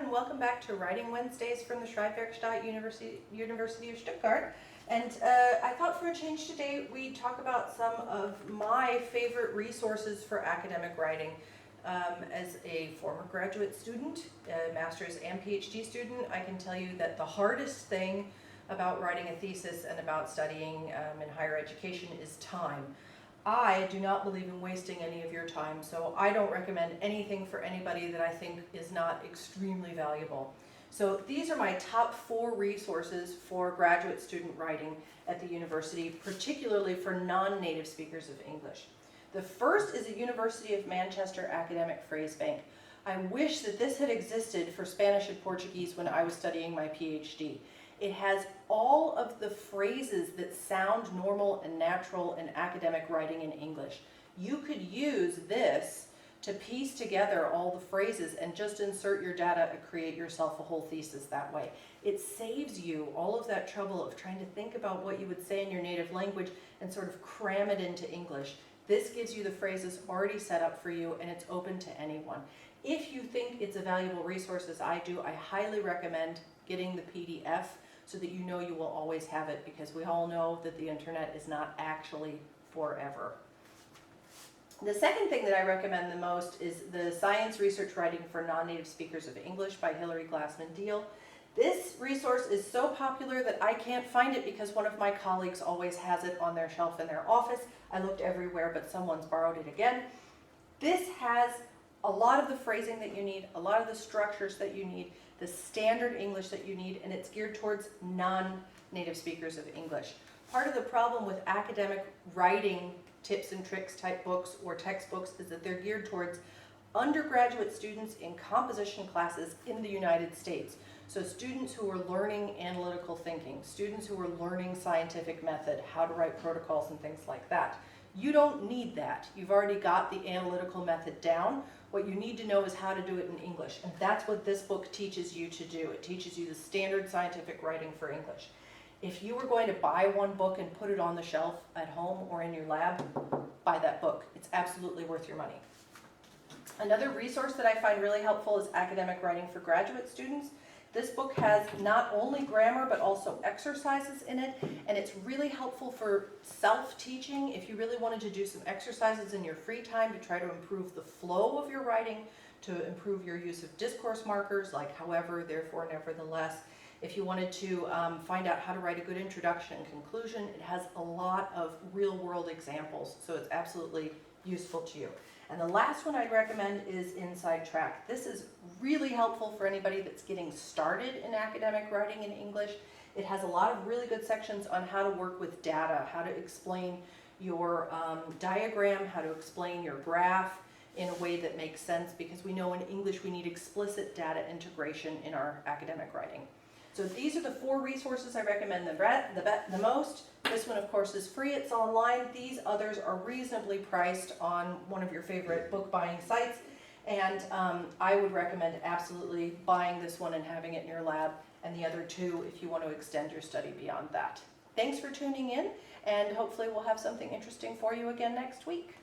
and welcome back to Writing Wednesdays from the Schreibwerkstatt University of Stuttgart. And I thought for a change today we'd talk about some of my favorite resources for academic writing. As a former graduate student, a master's and PhD student, I can tell you that the hardest thing about writing a thesis and about studying in higher education is time. I do not believe in wasting any of your time, so I don't recommend anything for anybody that I think is not extremely valuable. So these are my top 4 resources for graduate student writing at the university, particularly for non-native speakers of English. The first is a University of Manchester academic phrase bank. I wish that this had existed for Spanish and Portuguese when I was studying my PhD. It has all of the phrases that sound normal and natural in academic writing in English. You could use this to piece together all the phrases and just insert your data and create yourself a whole thesis that way. It saves you all of that trouble of trying to think about what you would say in your native language and sort of cram it into English. This gives you the phrases already set up for you, and it's open to anyone. If you think it's a valuable resource as I do, I highly recommend getting the PDF so that you know you will always have it, because we all know that the internet is not actually forever. The second thing that I recommend the most is the Science Research Writing for Non-Native Speakers of English by Hilary Glassman Deal. This resource is so popular that I can't find it because one of my colleagues always has it on their shelf in their office. I looked everywhere, but someone's borrowed it again. This has a lot of the phrasing that you need, a lot of the structures that you need, the standard English that you need, and it's geared towards non-native speakers of English. Part of the problem with academic writing tips and tricks type books or textbooks is that they're geared towards undergraduate students in composition classes in the United States. So students who are learning analytical thinking, students who are learning scientific method, how to write protocols and things like that. You don't need that. You've already got the analytical method down. What you need to know is how to do it in English, and that's what this book teaches you to do. It teaches you the standard scientific writing for English. If you were going to buy one book and put it on the shelf at home or in your lab, buy that book. It's absolutely worth your money. Another resource that I find really helpful is Academic Writing for Graduate Students. This book has not only grammar but also exercises in it, and it's really helpful for self-teaching if you really wanted to do some exercises in your free time to try to improve the flow of your writing, to improve your use of discourse markers like however, therefore, nevertheless. If you wanted to find out how to write a good introduction and conclusion, it has a lot of real-world examples, so it's absolutely useful to you. And the last one I'd recommend is Inside Track. This is really helpful for anybody that's getting started in academic writing in English. It has a lot of really good sections on how to work with data, how to explain your diagram, how to explain your graph in a way that makes sense, because we know in English we need explicit data integration in our academic writing. So these are the 4 resources I recommend the most. This one, of course, is free. It's online. These others are reasonably priced on one of your favorite book buying sites. And I would recommend absolutely buying this one and having it in your lab, and the other 2 if you want to extend your study beyond that. Thanks for tuning in, and hopefully we'll have something interesting for you again next week.